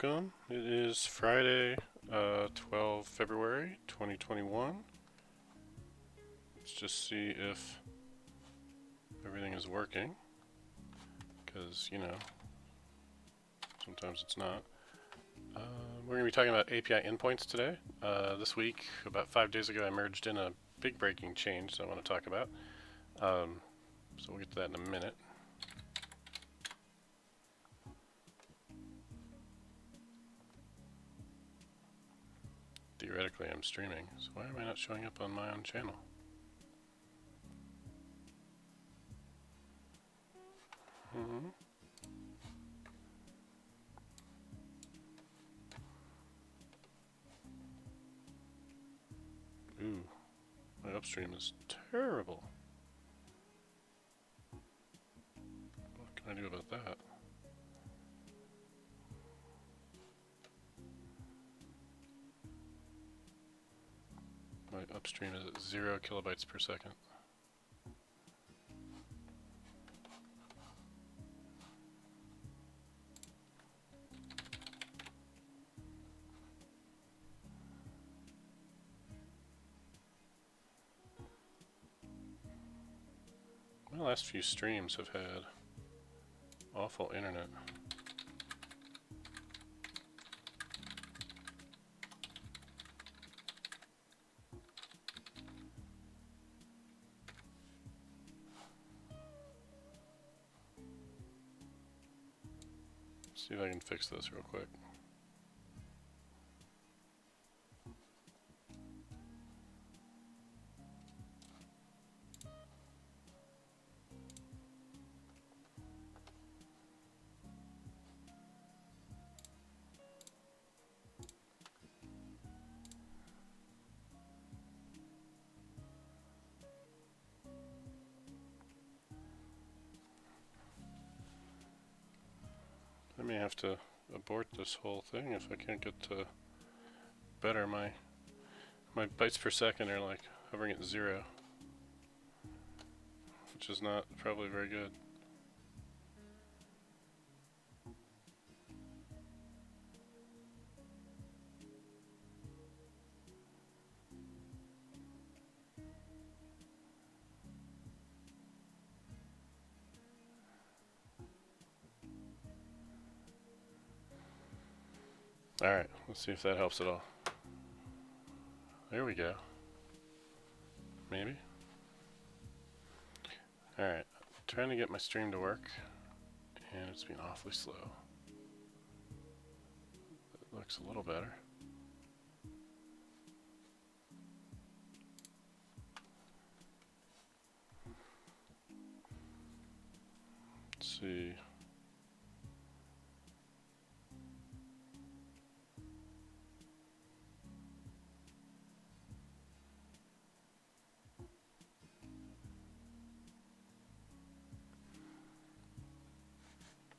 welcome. It is Friday, 12 February 2021. Let's just see if everything is working, because, sometimes it's not. We're going to be talking about API endpoints today. This week, about 5 days ago, I merged in a big breaking change that I want to talk about. So we'll get to that in a minute. Theoretically, I'm streaming, so why am I not showing up on my own channel? Ooh, my upstream is terrible. What can I do about that? My upstream is at 0 kilobytes per second. My last few streams have had awful internet. See if I can fix this real quick. I may have to abort this whole thing if I can't get to better. My bytes per second are like hovering at 0, which is not probably very good. Alright, let's see if that helps at all. There we go. Maybe? Alright, trying to get my stream to work, and it's been awfully slow. It looks a little better. Let's see.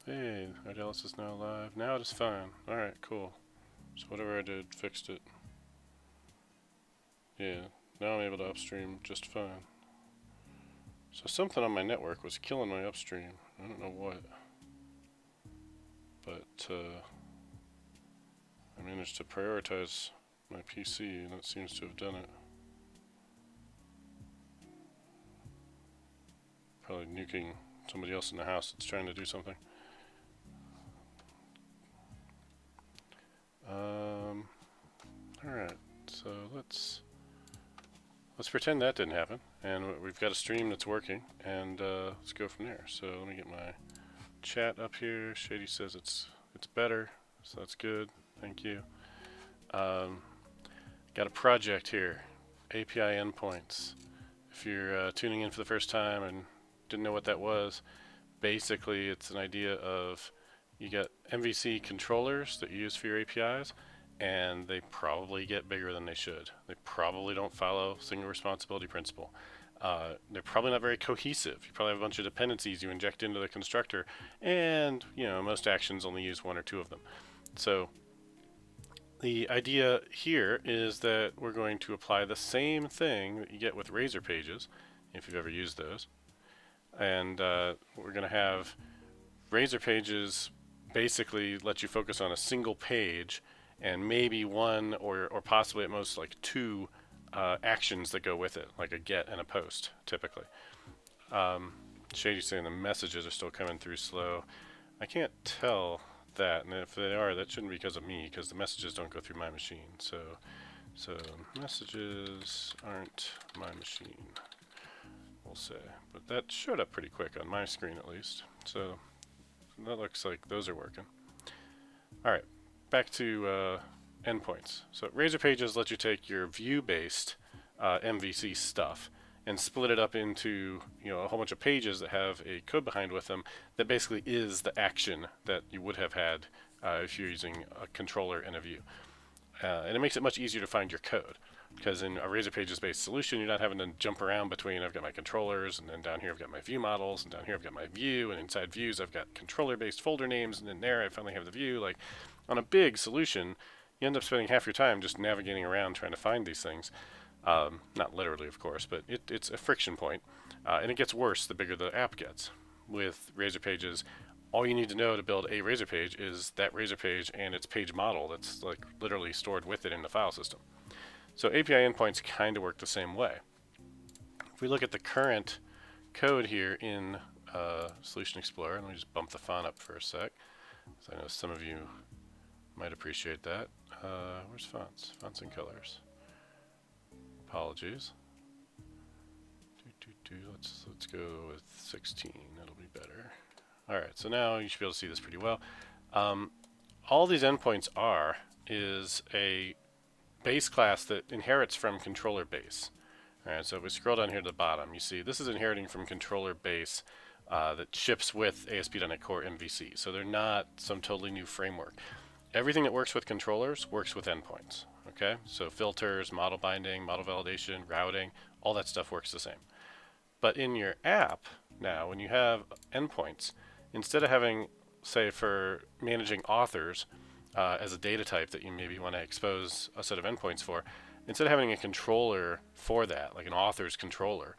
Hey, Ardalis is now live. Now it is fine. Alright, cool. So whatever I did fixed it. Yeah, now I'm able to upstream just fine. So something on my network was killing my upstream. I don't know what. But I managed to prioritize my PC, and that seems to have done it. Probably nuking somebody else in the house that's trying to do something. Alright, so let's pretend that didn't happen, and we've got a stream that's working, and let's go from there. So let me get my chat up here. Shady says it's better, so that's good. Thank you. Got a project here, API Endpoints. If you're tuning in for the first time and didn't know what that was, basically it's an idea of you got MVC controllers that you use for your APIs, and they probably get bigger than they should. They probably don't follow single responsibility principle. They're probably not very cohesive. You probably have a bunch of dependencies you inject into the constructor, and most actions only use 1 or 2 of them. So the idea here is that we're going to apply the same thing that you get with Razor pages, if you've ever used those, and we're going to have Razor pages basically lets you focus on a single page and maybe one or possibly at most like two actions that go with it, like a get and a post typically. Shady's saying the messages are still coming through slow. I can't tell that, and if they are, that shouldn't be because of me, because the messages don't go through my machine. So messages aren't my machine, we'll say. But that showed up pretty quick on my screen at least. So that looks like those are working. Alright, back to endpoints. So Razor Pages let you take your view-based MVC stuff and split it up into a whole bunch of pages that have a code behind with them that basically is the action that you would have had if you're using a controller and a view. And it makes it much easier to find your code, because in a Razor Pages based solution you're not having to jump around between I've got my controllers, and then down here I've got my view models, and down here I've got my view, and inside views I've got controller based folder names, and then there I finally have the view. Like on a big solution you end up spending half your time just navigating around trying to find these things. Not literally, of course, but it's a friction point, and it gets worse the bigger the app gets. With Razor Pages, all you need to know to build a Razor Page is that Razor Page and its page model that's like literally stored with it in the file system. So API endpoints kind of work the same way. If we look at the current code here in Solution Explorer, let me just bump the font up for a sec, so I know some of you might appreciate that. Where's fonts? Fonts and colors. Apologies. Let's go with 16. That'll be better. All right. So now you should be able to see this pretty well. All these endpoints is a base class that inherits from controller base. All right. So if we scroll down here to the bottom, you see this is inheriting from controller base that ships with ASP.NET Core MVC. So they're not some totally new framework. Everything that works with controllers works with endpoints. Okay, so filters, model binding, model validation, routing, all that stuff works the same. But in your app now, when you have endpoints, instead of having, say, for managing authors as a data type that you maybe want to expose a set of endpoints for, instead of having a controller for that, like an author's controller,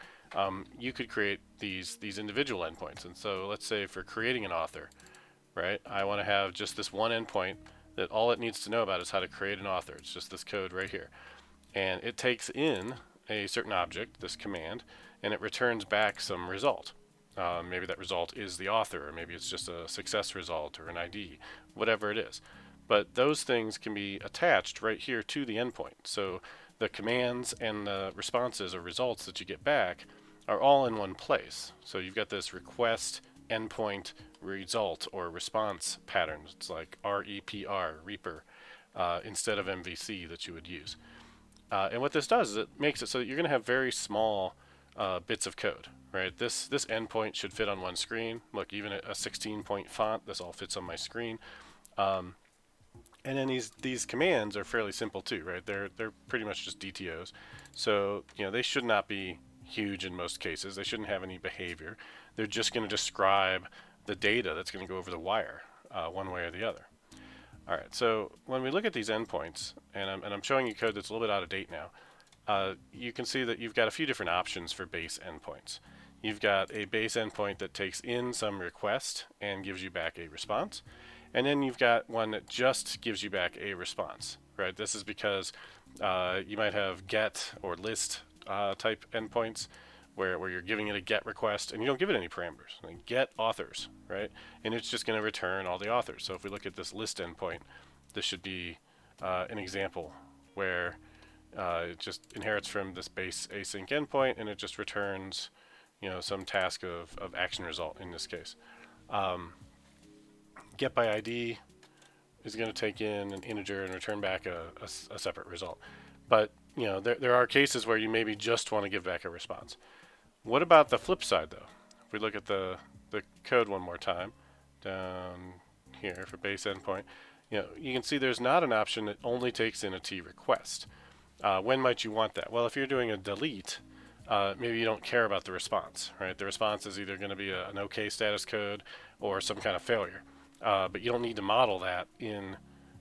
you could create these individual endpoints. And so let's say for creating an author, right, I want to have just this one endpoint that all it needs to know about is how to create an author. It's just this code right here. And it takes in a certain object, this command, and it returns back some result. Maybe that result is the author, or maybe it's just a success result or an ID, whatever it is. But those things can be attached right here to the endpoint. So the commands and the responses or results that you get back are all in one place. So you've got this request endpoint result or response patterns. It's like REPR, Reaper, instead of MVC that you would use. And what this does is it makes it so that you're going to have very small bits of code, right? This endpoint should fit on one screen. Look, even a 16-point font, this all fits on my screen. And then these commands are fairly simple too, right? They're pretty much just DTOs. So, they should not be huge in most cases. They shouldn't have any behavior. They're just going to describe the data that's going to go over the wire one way or the other. All right, so when we look at these endpoints, and I'm showing you code that's a little bit out of date now, you can see that you've got a few different options for base endpoints. You've got a base endpoint that takes in some request and gives you back a response. And then you've got one that just gives you back a response, right? This is because you might have get or list type endpoints where you're giving it a get request and you don't give it any parameters. Like get authors, right? And it's just going to return all the authors. So if we look at this list endpoint, this should be an example where it just inherits from this base async endpoint and it just returns, some task of action result in this case. Get by ID is going to take in an integer and return back a separate result. But there are cases where you maybe just want to give back a response. What about the flip side though? If we look at the code one more time down here for base endpoint, you can see there's not an option that only takes in a T request. When might you want that? Well, if you're doing a delete, maybe you don't care about the response, right? The response is either going to be an OK status code or some kind of failure. But you don't need to model that in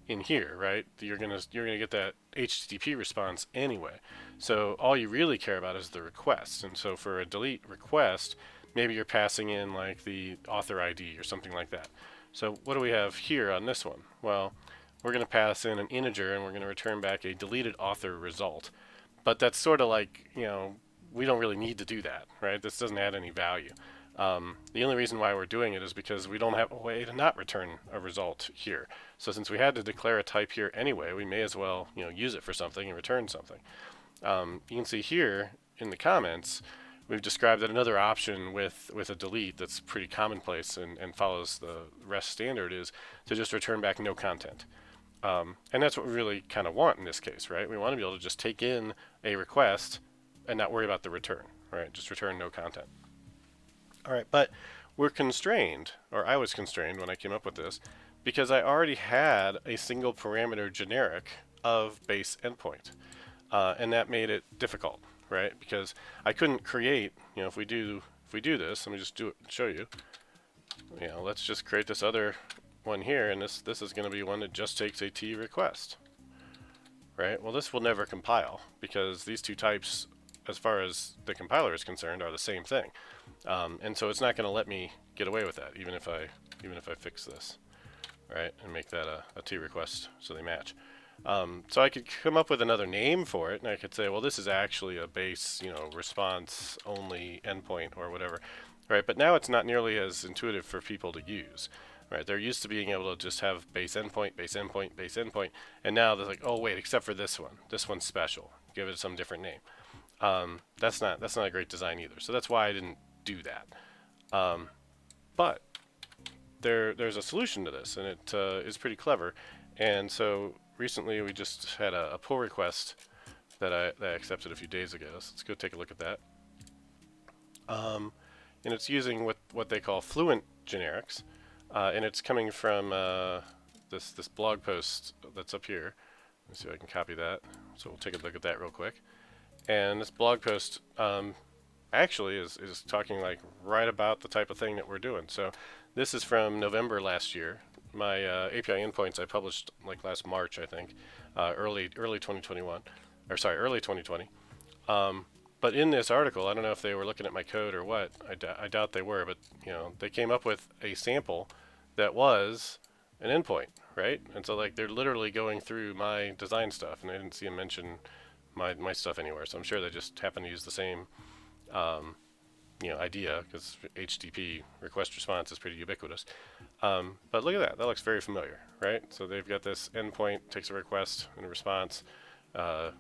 here, right? You're gonna get that HTTP response anyway. So all you really care about is the request. And so for a delete request, maybe you're passing in like the author ID or something like that. So what do we have here on this one? Well, we're going to pass in an integer and we're going to return back a deleted author result. But that's sort of like, we don't really need to do that, right? This doesn't add any value. The only reason why we're doing it is because we don't have a way to not return a result here. So since we had to declare a type here anyway, we may as well, use it for something and return something. You can see here in the comments, we've described that another option with a delete that's pretty commonplace and follows the REST standard is to just return back no content. And that's what we really kind of want in this case, right? We want to be able to just take in a request and not worry about the return, right? Just return no content. All right, but we're constrained, or I was constrained when I came up with this, because I already had a single parameter generic of base endpoint. And that made it difficult, right? Because I couldn't create, if we do this, let me just show you. Let's just create this other one here, and this is going to be one that just takes a T request, right? Well, this will never compile because these two types, as far as the compiler is concerned, are the same thing, and so it's not going to let me get away with that, even if I fix this, right, and make that a T request so they match. So I could come up with another name for it, and I could say, well, this is actually a base, response only endpoint or whatever, right? But now it's not nearly as intuitive for people to use. Right, they're used to being able to just have base endpoint, base endpoint, base endpoint, and now they're like, oh wait, except for this one. This one's special. Give it some different name. That's not a great design either. So that's why I didn't do that. But there's a solution to this, and it is pretty clever. And so recently we just had a pull request that I accepted a few days ago. So let's go take a look at that. And it's using what they call fluent generics. And it's coming from this blog post that's up here. Let's see if I can copy that. So we'll take a look at that real quick. And this blog post actually is talking like right about the type of thing that we're doing. So this is from November last year. My API endpoints I published like last March, I think, early 2021, or sorry, early 2020. But in this article, I don't know if they were looking at my code or what. I doubt they were, but they came up with a sample that was an endpoint, right? And so like they're literally going through my design stuff, and I didn't see them mention my stuff anywhere. So I'm sure they just happen to use the same idea, because HTTP request response is pretty ubiquitous. But look at that. That looks very familiar, right? So they've got this endpoint, takes a request and a response.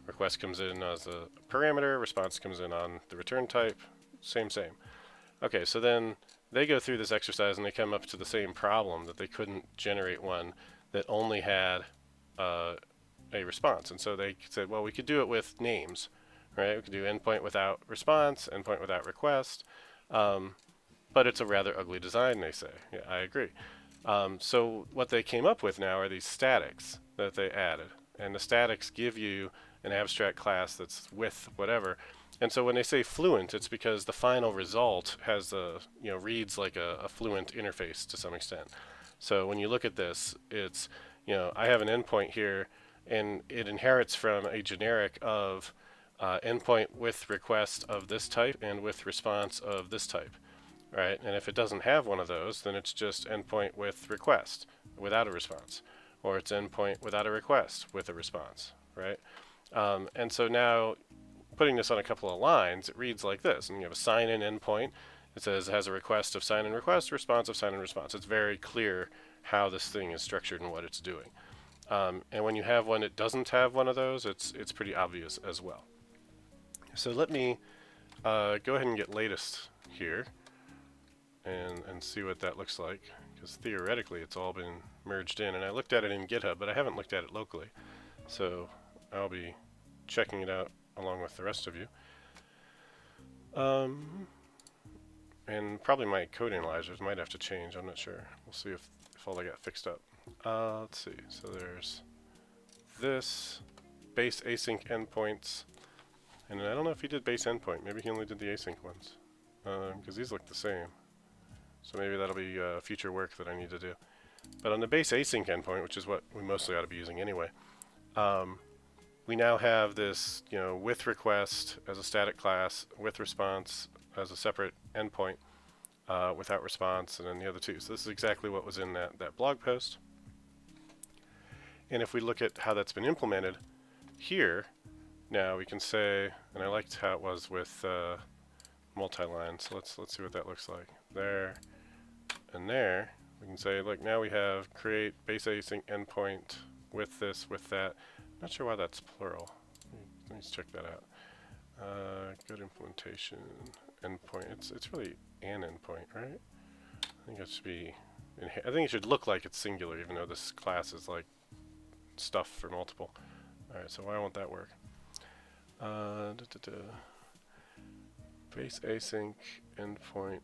Request comes in as a parameter, response comes in on the return type, same. Okay, so then they go through this exercise and they come up to the same problem, that they couldn't generate one that only had a response. And so they said, well, we could do it with names, right? We could do endpoint without response, endpoint without request, but it's a rather ugly design, they say. Yeah, I agree. So what they came up with now are these statics that they added. And the statics give you an abstract class that's with whatever. And so when they say fluent, it's because the final result has reads like a fluent interface to some extent. So when you look at this, it's, I have an endpoint here, and it inherits from a generic of endpoint with request of this type and with response of this type, right? And if it doesn't have one of those, then it's just endpoint with request without a response. Or it's endpoint without a request with a response, right? And so now, putting this on a couple of lines, it reads like this. And you have a sign-in endpoint. It says it has a request of sign-in request, response of sign-in response. It's very clear how this thing is structured and what it's doing. And when you have one that doesn't have one of those, it's pretty obvious as well. So let me go ahead and get latest here and see what that looks like. Because theoretically it's all been merged in, and I looked at it in GitHub, but I haven't looked at it locally. So I'll be checking it out along with the rest of you. And probably my code analyzers might have to change, I'm not sure. We'll see if all I got fixed up. Let's see, so there's this, base async endpoints, and I don't know if he did base endpoint, maybe he only did the async ones, because these look the same. So maybe that'll be future work that I need to do. But on the base async endpoint, which is what we mostly ought to be using anyway, we now have this, with request as a static class, with response as a separate endpoint. without response, and then the other two. So this is exactly what was in that blog post. And if we look at how that's been implemented here, now we can say, and I liked how it was with multi-line, so let's see what that looks like. There and there, we can say, look, now we have create base async endpoint with this, with that. Not sure why that's plural. Let me check that out. Good implementation endpoint. It's really an endpoint, right? I think it should be. I think it should look like it's singular, even though this class is like stuff for multiple. All right, so why won't that work? Base async endpoint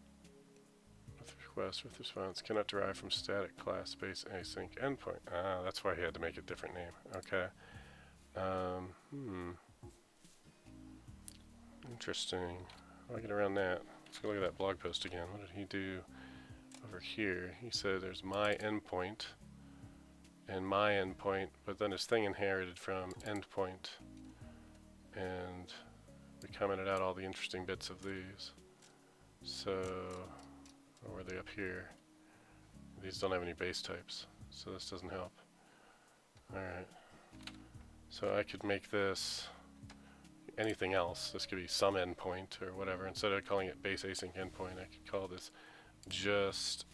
with request with response cannot derive from static class base async endpoint. Ah, that's why he had to make a different name. Okay. Interesting. How do I get around that? Let's go look at that blog post again. What did he do over here? He said there's my endpoint and my endpoint, but then his thing inherited from endpoint, and we commented out all the interesting bits of these. So, or were they up here? These don't have any base types, so this doesn't help. Alright. So I could make this anything else. This could be some endpoint or whatever. Instead of calling it base async endpoint, I could call this just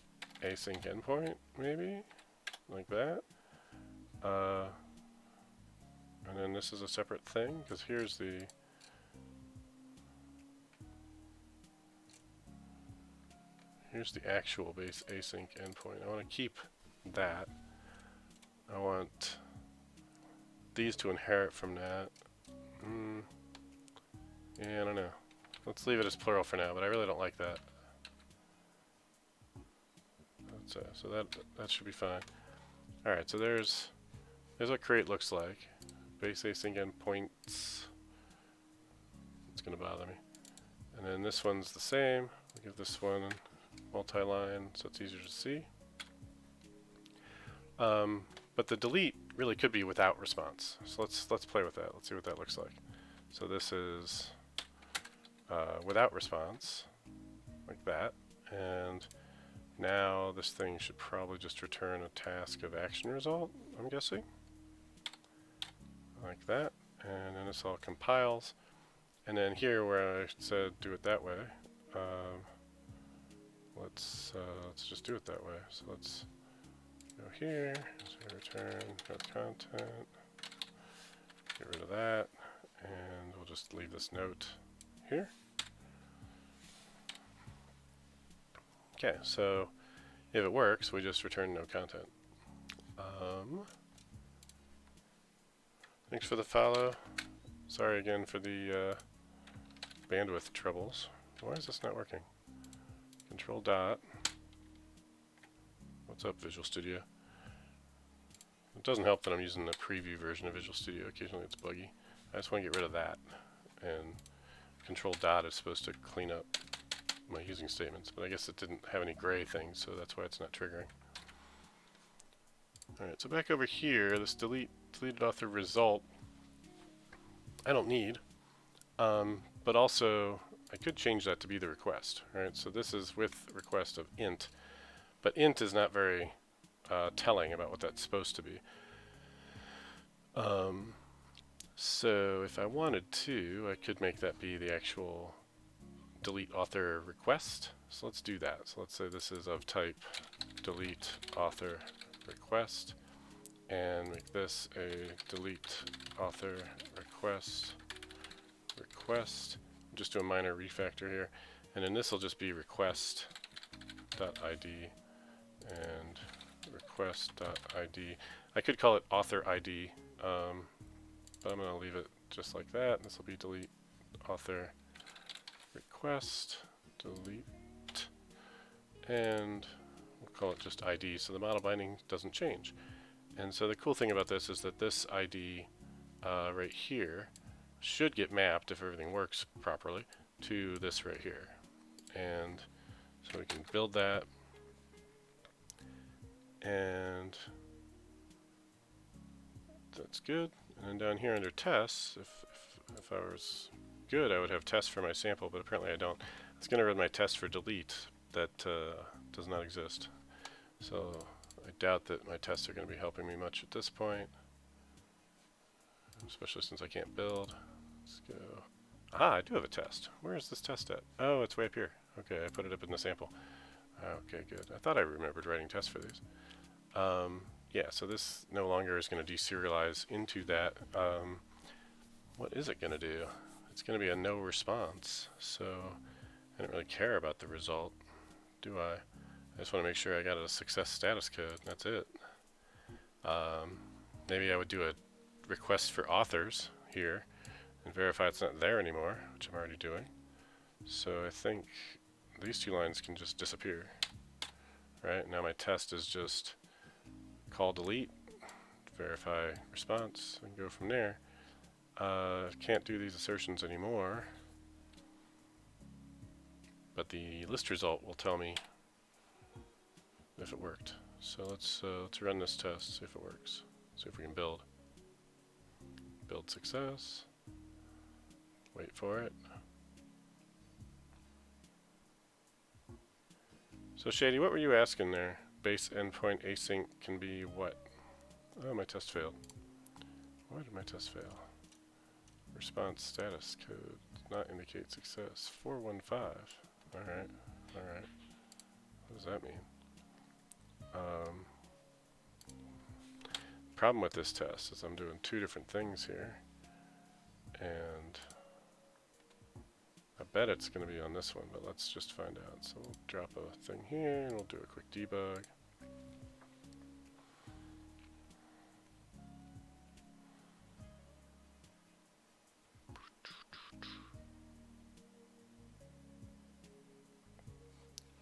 async endpoint, maybe? Like that. And then this is a separate thing, because here's the actual base async endpoint. I want to keep that. I want these to inherit from that. Yeah, I don't know. Let's leave it as plural for now, but I really don't like that. So that should be fine. All right, so there's what create looks like. Base async endpoints. It's going to bother me. And then this one's the same. We'll give this one multi-line so it's easier to see. But the delete really could be without response. So let's play with that. Let's see what that looks like. So this is without response, like that. And now this thing should probably just return a task of action result, I'm guessing. Like that. And then this all compiles. And then here where I said do it that way, let's just do it that way. So let's go here, so return code content, get rid of that, and we'll just leave this note here. Okay, so if it works, we just return no content. Thanks for the follow. Sorry again for the bandwidth troubles. Why is this not working? Control dot. What's up, Visual Studio? It doesn't help that I'm using the preview version of Visual Studio. Occasionally it's buggy. I just want to get rid of that. And control dot is supposed to clean up my using statements, but I guess it didn't have any gray things, so that's why it's not triggering. Alright, so back over here, this deleted author result, I don't need, but also I could change that to be the request. Alright, so this is with request of int, but int is not very telling about what that's supposed to be. So if I wanted to, I could make that be the actual delete author request. So let's do that. So let's say this is of type delete author request, and make this a delete author request. Just do a minor refactor here, and then this will just be request.id and request.id. I could call it author ID, but I'm going to leave it just like that. This will be delete author request, delete, and we'll call it just ID, so the model binding doesn't change. And so the cool thing about this is that this ID right here should get mapped, if everything works properly, to this right here. And so we can build that, and that's good. And then down here under tests, if I was good, I would have tests for my sample, but apparently I don't. It's going to run my test for delete, that does not exist. So I doubt that my tests are going to be helping me much at this point, especially since I can't build. Let's go. Ah, I do have a test. Where is this test at? Oh, it's way up here. Okay, I put it up in the sample. Okay, good. I thought I remembered writing tests for these. Yeah, so this no longer is going to deserialize into that. What is it going to do? It's going to be a no response, so I don't really care about the result, do I? I just want to make sure I got a success status code. That's it. Maybe I would do a request for authors here and verify it's not there anymore, which I'm already doing. So I think these two lines can just disappear. Right, now my test is just call delete, verify response, and go from there. Can't do these assertions anymore, but the list result will tell me if it worked. So let's run this test, see if it works. See if we can build. Build success. Wait for it. So Shady, what were you asking there? Base endpoint async can be what? Oh, my test failed. Why did my test fail? Response status code does not indicate success. 415. Alright, alright. What does that mean? Problem with this test is I'm doing two different things here, and I bet it's going to be on this one, but let's just find out. So we'll drop a thing here, and we'll do a quick debug.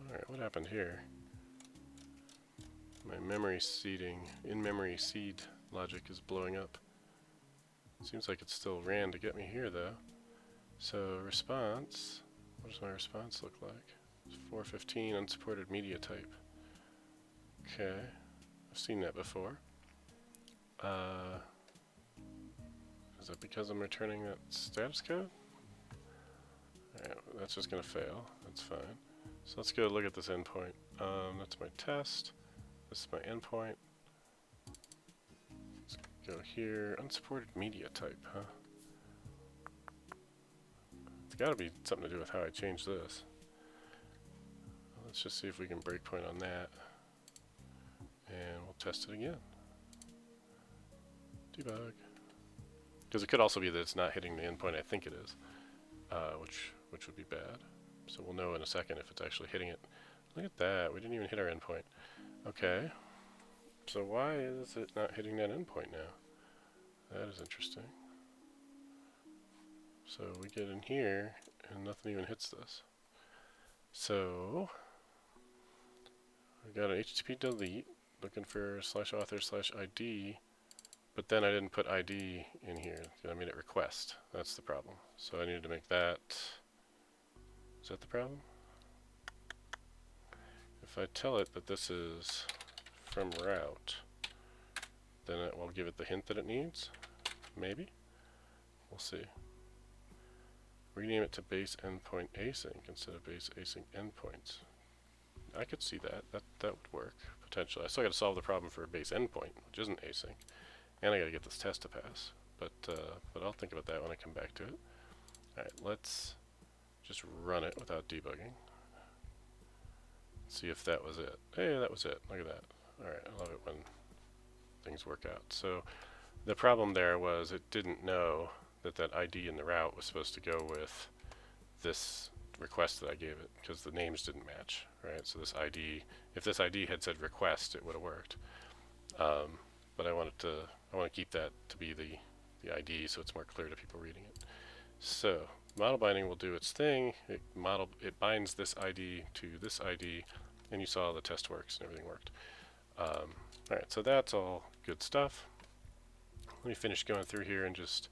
Alright, what happened here? My memory seeding, in-memory seed logic is blowing up. Seems like it still ran to get me here though. So response, what does my response look like? It's 415 unsupported media type. Okay, I've seen that before. Is that because I'm returning that status code? Alright, that's just gonna fail, that's fine. So let's go look at this endpoint. That's my test. This is my endpoint. Let's go here. Unsupported media type, huh? It's got to be something to do with how I change this. Let's just see if we can breakpoint on that. And we'll test it again. Debug. Because it could also be that it's not hitting the endpoint I think it is, which would be bad. So we'll know in a second if it's actually hitting it. Look at that. We didn't even hit our endpoint. Okay, so why is it not hitting that endpoint now? That is interesting. So we get in here and nothing even hits this. So we got an HTTP delete looking for /author/ID, but then I didn't put ID in here. I made it request. That's the problem. So I needed to make that. Is that the problem? If I tell it that this is from route, then it will give it the hint that it needs. Maybe? We'll see. Rename it to base endpoint async instead of base async endpoints. I could see that. That would work, potentially. I still got to solve the problem for a base endpoint, which isn't async. And I got to get this test to pass. But I'll think about that when I come back to it. Alright, let's just run it without debugging. See if that was it. Hey, that was it. Look at that. Alright, I love it when things work out. So the problem there was it didn't know that that ID in the route was supposed to go with this request that I gave it, because the names didn't match, right? So this ID, if this ID had said request, it would have worked. But I want to keep that to be the ID, so it's more clear to people reading it. So model binding will do its thing. It binds this ID to this ID, and you saw the test works and everything worked. Alright, so that's all good stuff. Let me finish going through here and just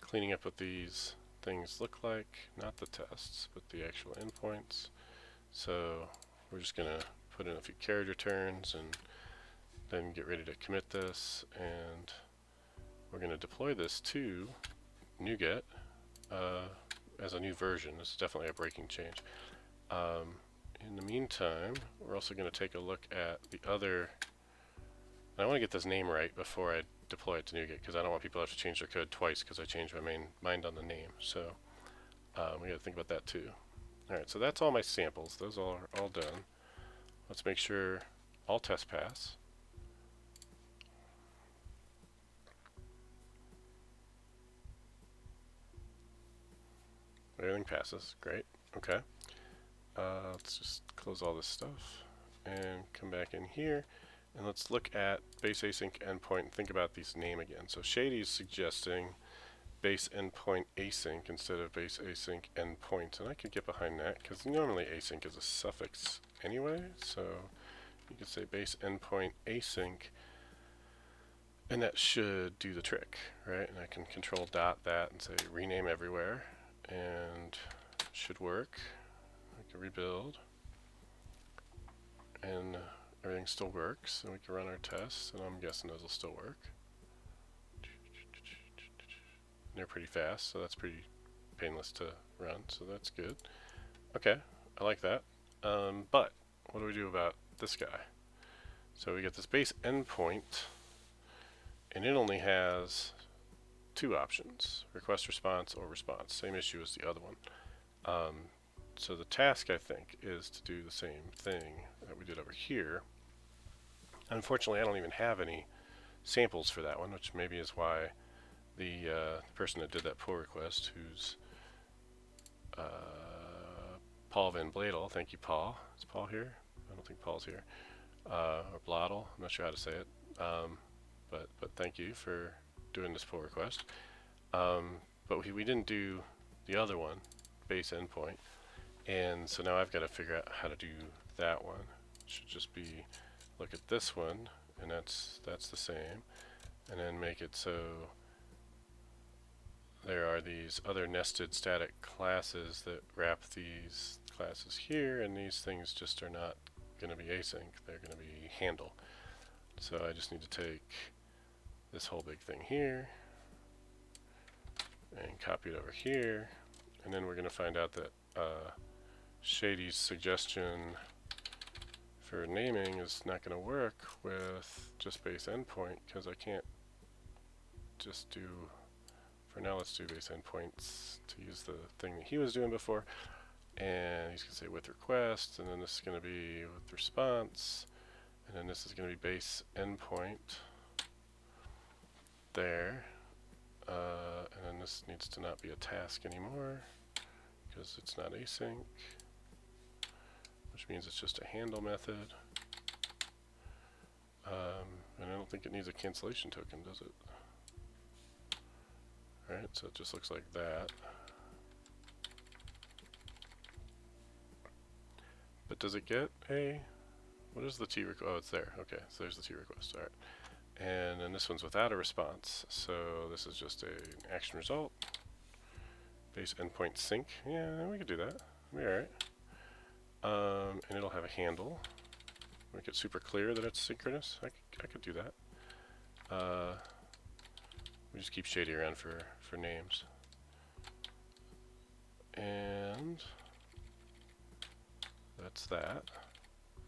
cleaning up what these things look like. Not the tests, but the actual endpoints. So we're just going to put in a few carriage returns and then get ready to commit this. And we're going to deploy this to NuGet as a new version. This is definitely a breaking change. In the meantime, we're also going to take a look at the other. I want to get this name right before I deploy it to NuGet, because I don't want people to have to change their code twice because I changed my mind on the name. So we got to think about that too. Alright, so that's all my samples. Those are all done. Let's make sure all tests pass. Everything passes. Great. Okay. Let's just close all this stuff and come back in here. And let's look at base async endpoint and think about these name again. So Shady's suggesting base endpoint async instead of base async endpoint. And I could get behind that because normally async is a suffix anyway. So you could say base endpoint async and that should do the trick, right? And I can control dot that and say rename everywhere and it should work. I can rebuild and everything still works, and we can run our tests, and I'm guessing those will still work. They're pretty fast, so that's pretty painless to run, so that's good. Okay, I like that. But what do we do about this guy? So we get this base endpoint, and it only has two options, request response or response. Same issue as the other one. So the task, I think, is to do the same thing that we did over here. Unfortunately, I don't even have any samples for that one, which maybe is why the person that did that pull request, who's Paul Van Bladel, thank you, Paul. Is Paul here? I don't think Paul's here. Or Bladel, I'm not sure how to say it. But thank you for doing this pull request. But we didn't do the other one, base endpoint. And so now I've got to figure out how to do that one. It should just be look at this one, and that's the same, and then make it so there are these other nested static classes that wrap these classes here, and these things just are not going to be async, they're going to be handle. So I just need to take this whole big thing here and copy it over here, and then we're going to find out that Shady's suggestion for naming is not going to work with just base endpoint, because I can't just do, for now let's do base endpoints to use the thing that he was doing before, and he's going to say with request, and then this is going to be with response, and then this is going to be base endpoint there, and then this needs to not be a task anymore because it's not async, which means it's just a handle method. And I don't think it needs a cancellation token, does it? Alright, so it just looks like that. But does it get a... what is the T request? Oh, it's there. Okay, so there's the T request. Alright. And then this one's without a response. So this is just an action result. Base endpoint sync. Yeah, we could do that. It'll be alright. And it'll have a handle. Make it super clear that it's synchronous. I could do that. We just keep Shady around for names. And that's that,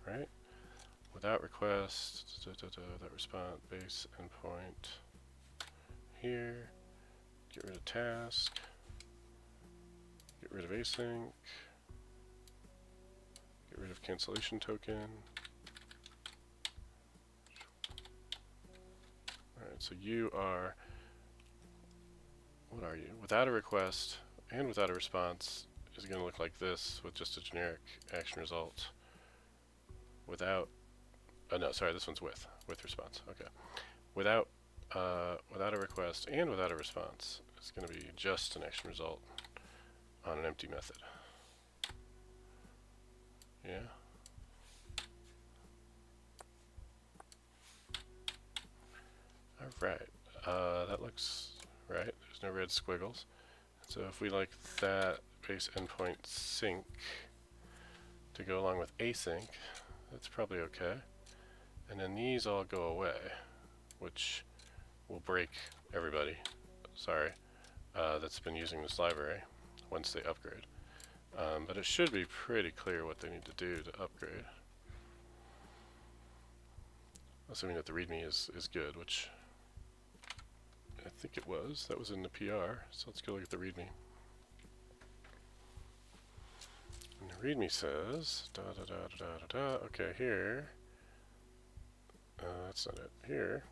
right? Without request, that response, base endpoint here. Get rid of task. Get rid of async. Get rid of cancellation token. Alright, so you are, what are you? Without a request and without a response is going to look like this with just a generic action result. Without, oh no, sorry, this one's with response. Okay. Without a request and without a response, it's going to be just an action result on an empty method. Yeah. Alright, that looks right. There's no red squiggles. So if we like that base endpoint sync to go along with async, that's probably okay. And then these all go away, which will break everybody, sorry, that's been using this library once they upgrade. But it should be pretty clear what they need to do to upgrade. Assuming that the README is good, which I think it was. That was in the PR, so let's go look at the README. And the README says, da da da da da da da. Okay, here, that's not it. Here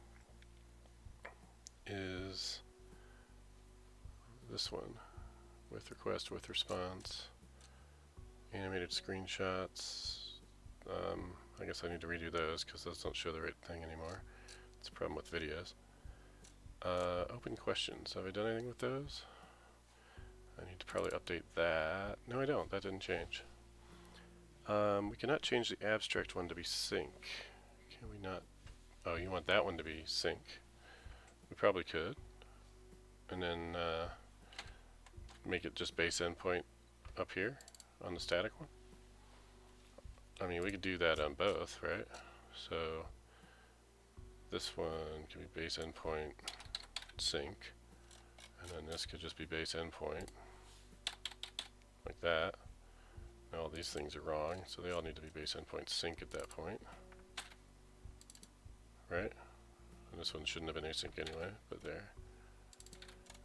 is this one, with request, with response, animated screenshots. I guess I need to redo those because those don't show the right thing anymore. It's a problem with videos. Open questions. Have I done anything with those? I need to probably update that. No, I don't. That didn't change. We cannot change the abstract one to be sync. Can we not? Oh, you want that one to be sync. We probably could. And then make it just base endpoint up here on the static one. I mean, we could do that on both, right? So this one can be base endpoint sync, and then this could just be base endpoint like that. Now all these things are wrong, so they all need to be base endpoint sync at that point, right? And this one shouldn't have been async anyway, but there.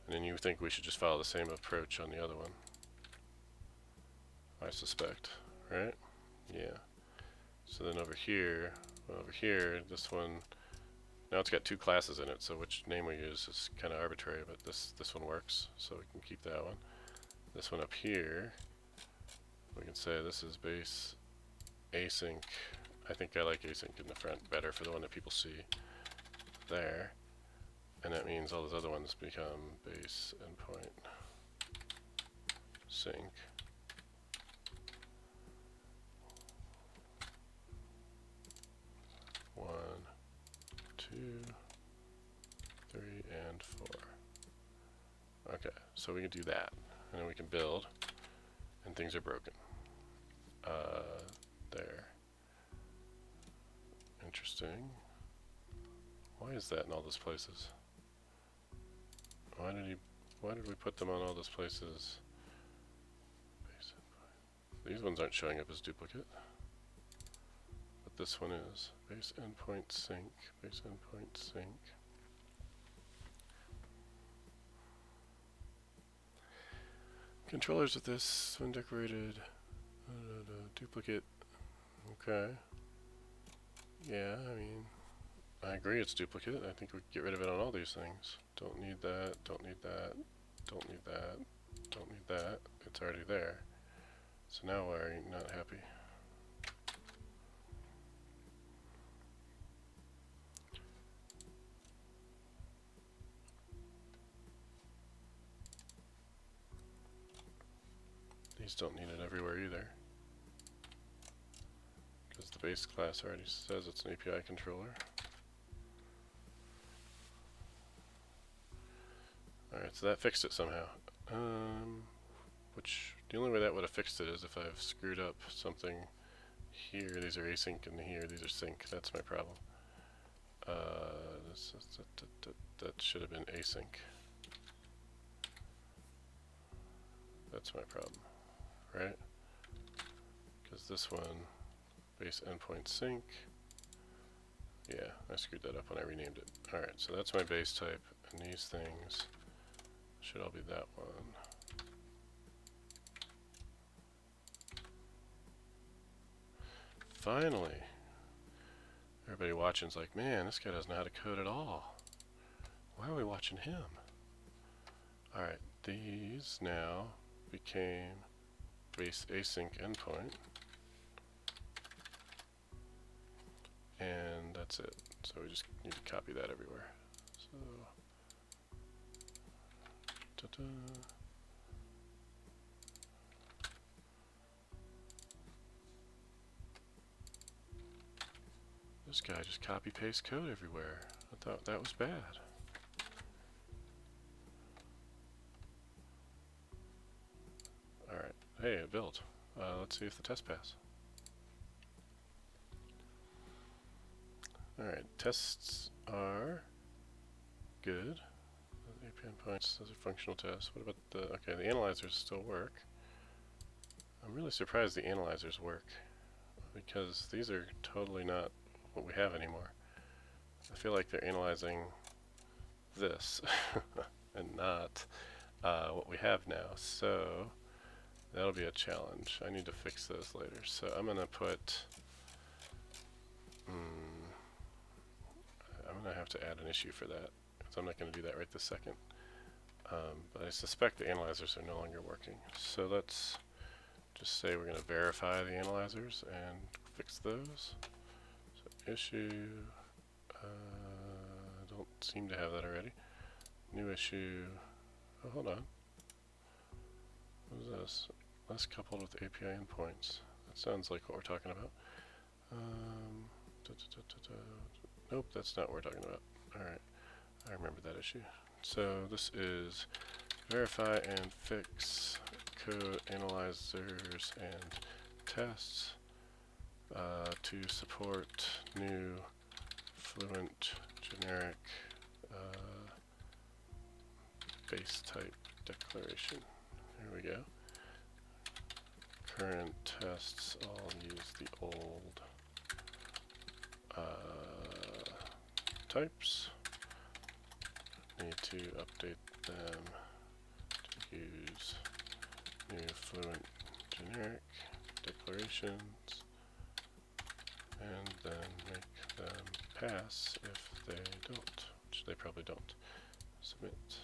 And then you think we should just follow the same approach on the other one, I suspect, right? Yeah. So then over here, this one, now it's got two classes in it, so which name we use is kind of arbitrary, but this one works, so we can keep that one. This one up here, we can say this is base async. I think I like async in the front better for the one that people see there. And that means all those other ones become base endpoint sync. 1, 2, 3, and 4. Okay, so we can do that, and then we can build, and things are broken. There. Interesting. Why is that in all those places? Why did we put them on all those places? These ones aren't showing up as duplicate. But this one is. Base endpoint sync, base endpoint sync. Controllers with this when decorated. Duplicate. Okay. Yeah, I mean, I agree it's duplicate. I think we could get rid of it on all these things. Don't need that, don't need that, don't need that, don't need that. It's already there. So now why are you not happy? These don't need it everywhere either, because the base class already says it's an API controller. Alright, so that fixed it somehow. Which, the only way that would have fixed it is if I've screwed up something here. These are async, and here these are sync. That's my problem. That should have been async. That's my problem, right? Because this one, base endpoint sync. Yeah, I screwed that up when I renamed it. Alright, so that's my base type, and these things should all be that one. Finally! Everybody watching's like, man, this guy doesn't know how to code at all. Why are we watching him? Alright, these now became base async endpoint. And that's it. So we just need to copy that everywhere. So, ta-da. This guy just copy-paste code everywhere. I thought that was bad. Alright, hey, it built. Let's see if the test pass. Alright, tests are good. Api Endpoints, those are functional tests. What about the, okay, the analyzers still work. I'm really surprised the analyzers work, because these are totally not what we have anymore. I feel like they're analyzing this and not what we have now, so that'll be a challenge. I need to fix those later. So I'm going to put, I'm going to have to add an issue for that, because I'm not going to do that right this second. But I suspect the analyzers are no longer working. So let's just say we're going to verify the analyzers and fix those. So issue, I don't seem to have that already. New issue, oh, hold on. What is this? Less coupled with API endpoints. That sounds like what we're talking about. Nope, that's not what we're talking about. Alright, I remember that issue. So this is verify and fix code analyzers and tests to support new fluent generic base type declaration. There we go. Current tests all use the old types. Need to update them to use new fluent generic declarations, and then make them pass if they don't, which they probably don't. Submit.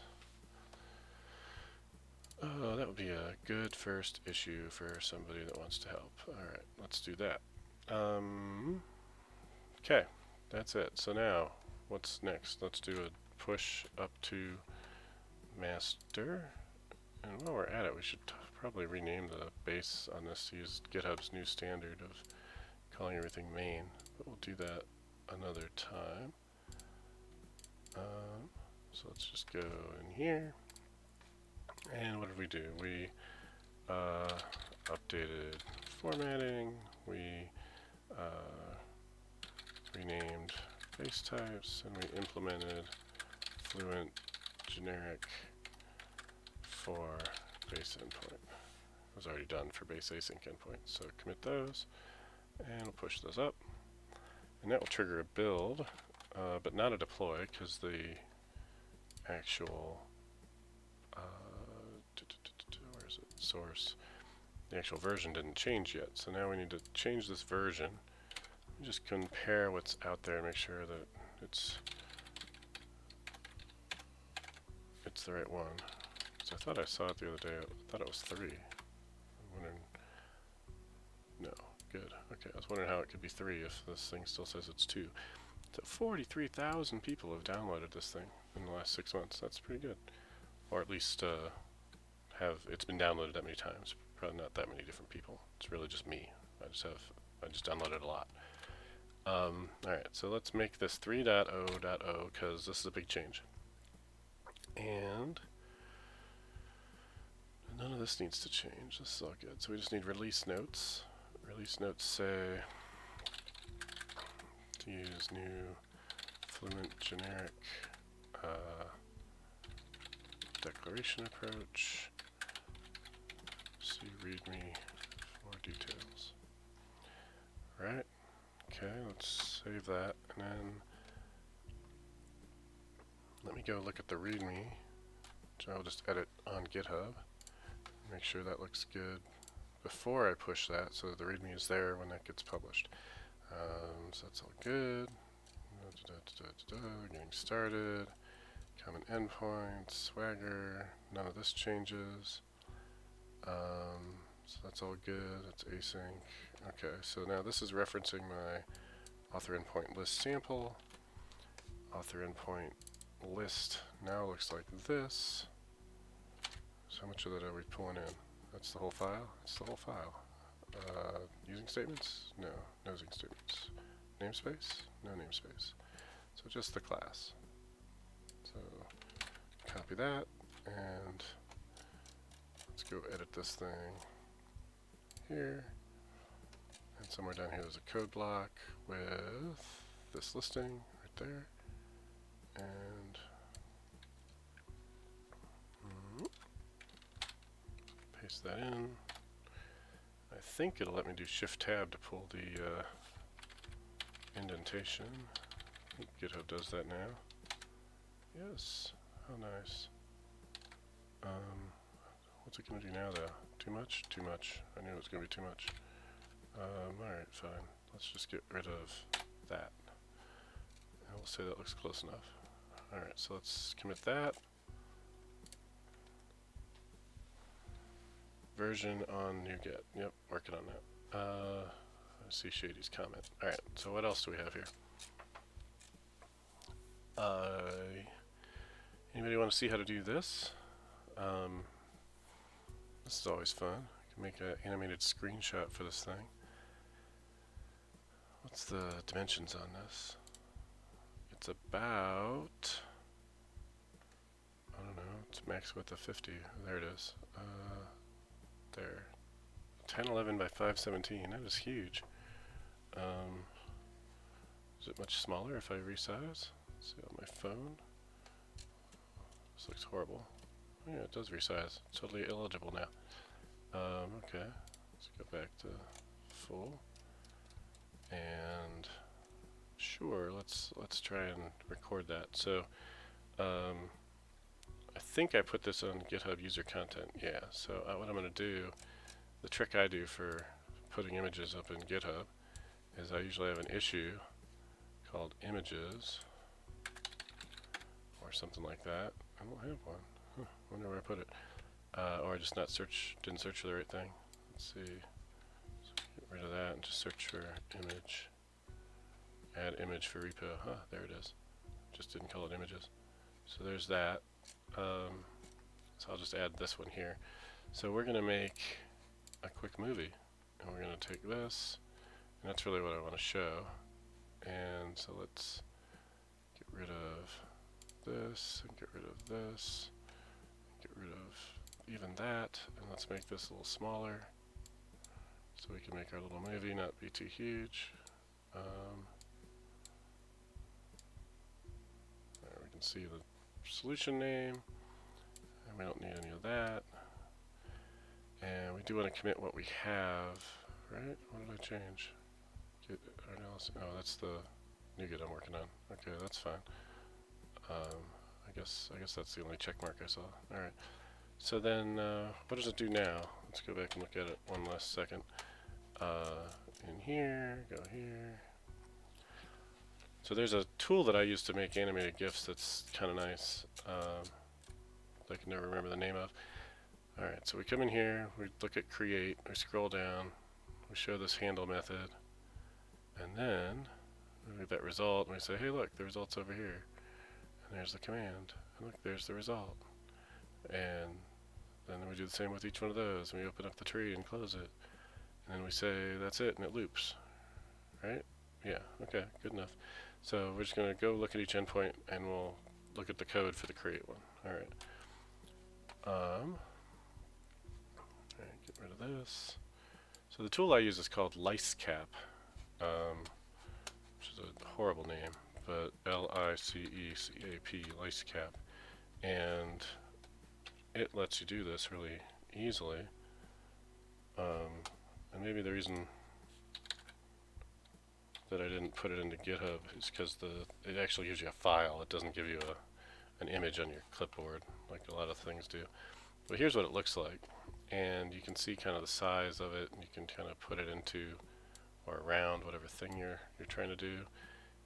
Oh, that would be a good first issue for somebody that wants to help. Alright, let's do that. Okay, that's it. So now, what's next? Let's do a push up to master. And while we're at it, we should probably rename the base on this to use GitHub's new standard of calling everything main. But we'll do that another time. So let's just go in here. And what did we do? We updated formatting, we renamed base types, and we implemented fluent generic for base endpoint. It was already done for base async endpoint, so commit those, and we'll push those up. And that will trigger a build, but not a deploy, because the actual where is it? Source. The actual version didn't change yet, so now we need to change this version. Just compare what's out there and make sure that it's the right one. So I thought I saw it the other day. I thought it was 3. I'm wondering. No, good. Okay, I was wondering how it could be 3 if this thing still says it's 2. So 43,000 people have downloaded this thing in the last 6 months. That's pretty good. Or at least it's been downloaded that many times. Probably not that many different people. It's really just me. I just downloaded a lot. Alright, so let's make this 3.0.0 because this is a big change. And none of this needs to change. This is all good. So we just need release notes. Release notes say to use new fluent generic declaration approach. See README for details. Right. Okay, let's save that, and then let me go look at the README, which I'll just edit on GitHub. Make sure that looks good before I push that, so that the README is there when that gets published. So that's all good. Getting started. Common endpoints, Swagger. None of this changes. So that's all good. That's async. Okay, so now this is referencing my author endpoint list sample. Author endpoint list now looks like this. So how much of that are we pulling in? That's the whole file? That's the whole file. Using statements? No. Nosing statements. Namespace? No namespace. So just the class. So copy that, and let's go edit this thing here. And somewhere down here there's a code block with this listing right there. And paste that in. I think it'll let me do Shift Tab to pull the indentation. I think GitHub does that now. Yes. How nice. What's it going to do now, though? Too much? Too much. I knew it was going to be too much. Alright, fine. Let's just get rid of that. And we'll say that looks close enough. Alright, so let's commit that. Version on NuGet. Yep, working on that. I see Shady's comment. Alright, so what else do we have here? Anybody want to see how to do this? This is always fun. I can make an animated screenshot for this thing. What's the dimensions on this? It's about, I don't know, it's max width of 50. There it is. There. 1011 by 517. That is huge. Is it much smaller if I resize? Let's see on my phone. This looks horrible. Oh, yeah, it does resize. Totally illegible now. Okay. Let's go back to full. And sure, let's try and record that. So I think I put this on GitHub user content. Yeah. So what I'm going to do, the trick I do for putting images up in GitHub is I usually have an issue called images or something like that. I don't have one. Huh, wonder where I put it. Or I just didn't search for the right thing. Let's see. So get rid of that and just search for image. Add image for repo. Huh, there it is. Just didn't call it images. So there's that. So I'll just add this one here. So we're going to make a quick movie. And we're going to take this. And that's really what I want to show. And so let's get rid of this, and get rid of this, get rid of even that, and let's make this a little smaller so we can make our little movie not be too huge. There we can see the solution name, and we don't need any of that. And we do want to commit what we have, right? What did I change? Get Ardalis. Oh, that's the NuGet I'm working on. Okay, that's fine. I guess that's the only check mark I saw. All right. So then, what does it do now? Let's go back and look at it one last second. In here, go here. So there's a tool that I use to make animated GIFs that's kind of nice. I can never remember the name of. All right. So we come in here, we look at create, we scroll down, we show this handle method, and then we get that result, and we say, hey, look, the result's over here. And there's the command. And look, there's the result. And then we do the same with each one of those. And we open up the tree and close it. And then we say, that's it, and it loops. Right? Yeah, okay, good enough. So we're just going to go look at each endpoint, and we'll look at the code for the create one. All right. All right, get rid of this. So the tool I use is called LiceCap, which is a horrible name, but L-I-C-E-C-A-P, LiceCap. And it lets you do this really easily. And maybe the reason that I didn't put it into GitHub is because it actually gives you a file. It doesn't give you an image on your clipboard like a lot of things do. But here's what it looks like. And you can see kind of the size of it, and you can kind of put it into or around whatever thing you're trying to do.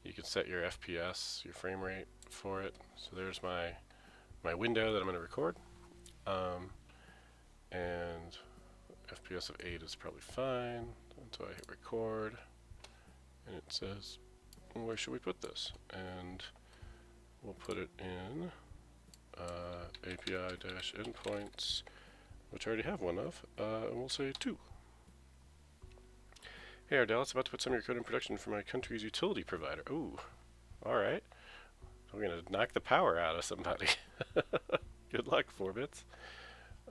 You can set your FPS, your frame rate for it. So there's my window that I'm going to record. And FPS of 8 is probably fine. Until I hit record. And it says, where should we put this? And we'll put it in API-endpoints, which I already have one of, and we'll say 2. Hey Ardalis, about to put some of your code in production for my country's utility provider. Ooh, alright. We're going to knock the power out of somebody. Good luck, 4-bits.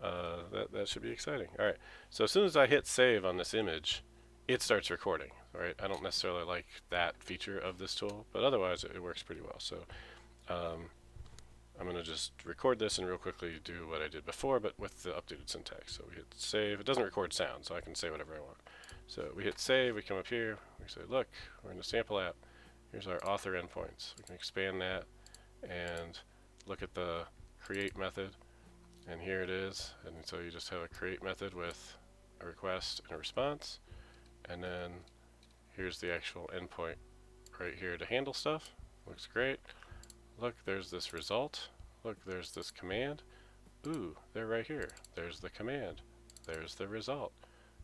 That should be exciting. Alright, so as soon as I hit save on this image, it starts recording. Alright, I don't necessarily like that feature of this tool, but otherwise it works pretty well. So I'm I'm going to just record this and real quickly do what I did before, but with the updated syntax. So we hit save. It doesn't record sound, so I can say whatever I want. So we hit save, we come up here, we say, look, we're in the sample app. Here's our author endpoints. We can expand that and look at the create method, and here it is. And so you just have a create method with a request and a response, and then here's the actual endpoint right here to handle stuff. Looks great. Look, there's this result. Look, there's this command. Ooh, they're right here. There's the command. There's the result.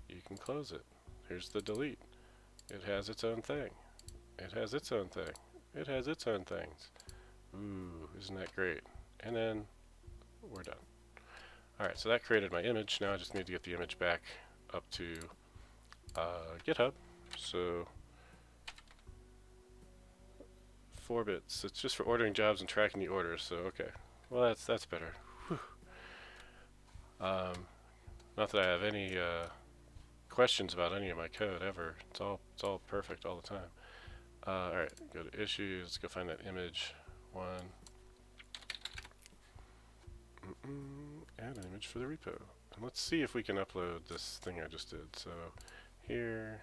You can close it. Here's the delete. It has its own thing. It has its own thing. It has its own things. Ooh, isn't that great? And then we're done. Alright, so that created my image. Now I just need to get the image back up to GitHub. So 4 bits. It's just for ordering jobs and tracking the orders. So okay, well that's better. Whew. Not that I have any questions about any of my code ever. It's all perfect all the time. All right, go to issues. Let's go find that image one. Add an image for the repo. And let's see if we can upload this thing I just did. So here,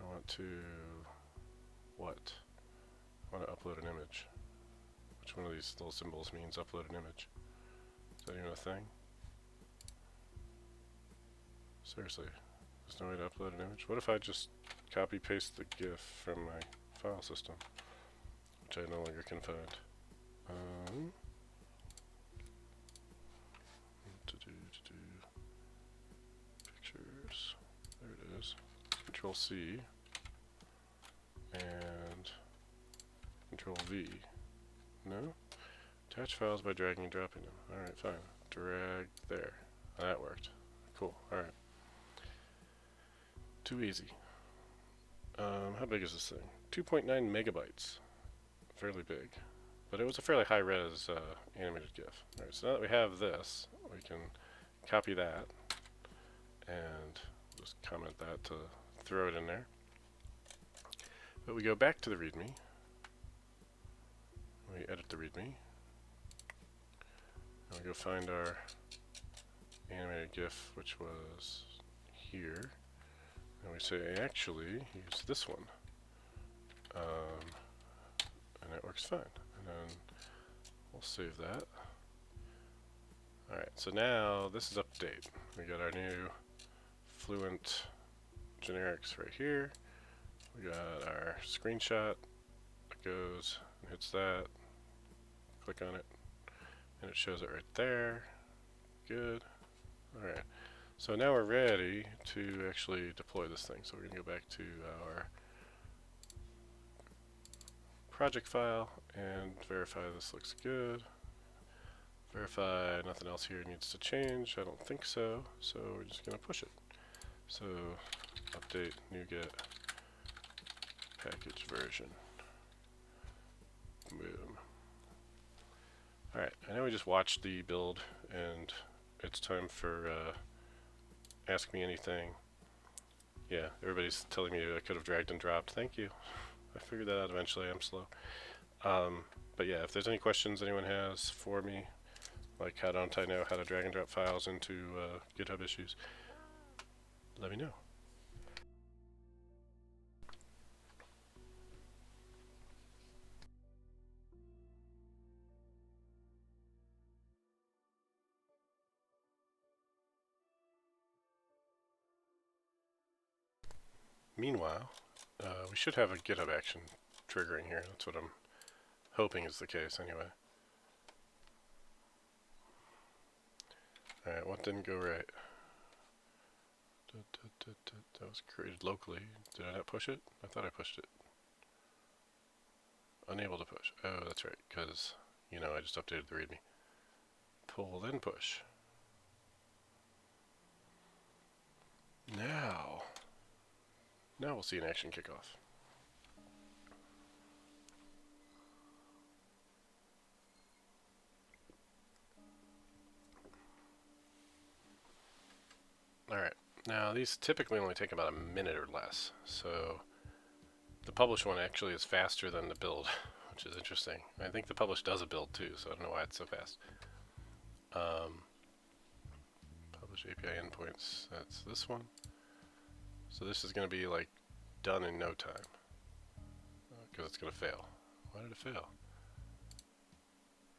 I want to what? I want to upload an image. Which one of these little symbols means upload an image? Is that even a thing? Seriously, there's no way to upload an image? What if I just copy paste the GIF from my file system, which I no longer can find? Pictures. There it is. Control C and Control V. No? Attach files by dragging and dropping them. Alright, fine. Drag there. That worked. Cool. Alright. Too easy. How big is this thing? 2.9 megabytes. Fairly big. But it was a fairly high-res animated GIF. Alright, so now that we have this, we can copy that and just comment that to throw it in there. But we go back to the README. We edit the README. And we go find our animated GIF, which was here. And we say, actually, use this one. And it works fine. And then we'll save that. Alright, so now this is up to date. We got our new Fluent generics right here. We got our screenshot that goes and hits that. Click on it, and it shows it right there. Good. Alright. So now we're ready to actually deploy this thing. So we're going to go back to our project file and verify this looks good. Verify nothing else here needs to change. I don't think so. So we're just going to push it. So update NuGet package version. Boom. Alright, I know we just watched the build and it's time for Ask Me Anything. Yeah, everybody's telling me I could have dragged and dropped. Thank you. I figured that out eventually. I'm slow. But yeah, if there's any questions anyone has for me, like how don't I know how to drag and drop files into GitHub issues, let me know. Meanwhile, we should have a GitHub action triggering here. That's what I'm hoping is the case anyway. Alright, what didn't go right? That was created locally. Did I not push it? I thought I pushed it. Unable to push. Oh, that's right, because, you know, I just updated the README. Pull, then push. Now we'll see an action kickoff. Alright, now these typically only take about a minute or less, so the publish one actually is faster than the build, which is interesting. I think the publish does a build too, so I don't know why it's so fast. Publish API endpoints, that's this one. So this is going to be like done in no time, because it's going to fail. Why did it fail?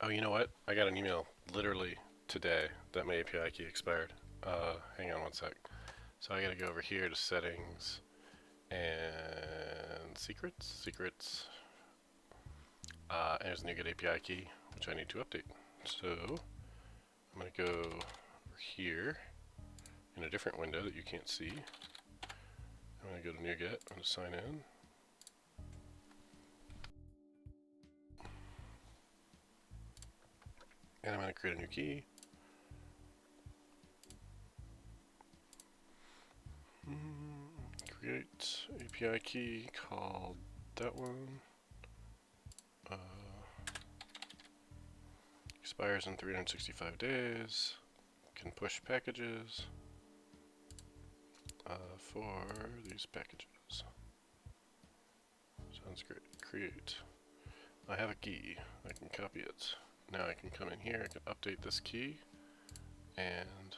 Oh, you know what? I got an email literally today that my API key expired. Hang on one sec. So I got to go over here to settings and secrets. There's a NuGet API key, which I need to update. So I'm going to go over here in a different window that you can't see. I'm going to go to NuGet. I'm going to sign in. And I'm going to create a new key. Create API key called that one. Expires in 365 days. Can push packages for these packages. Sounds great. Create. I have a key. I can copy it. Now I can come in here, I can update this key, and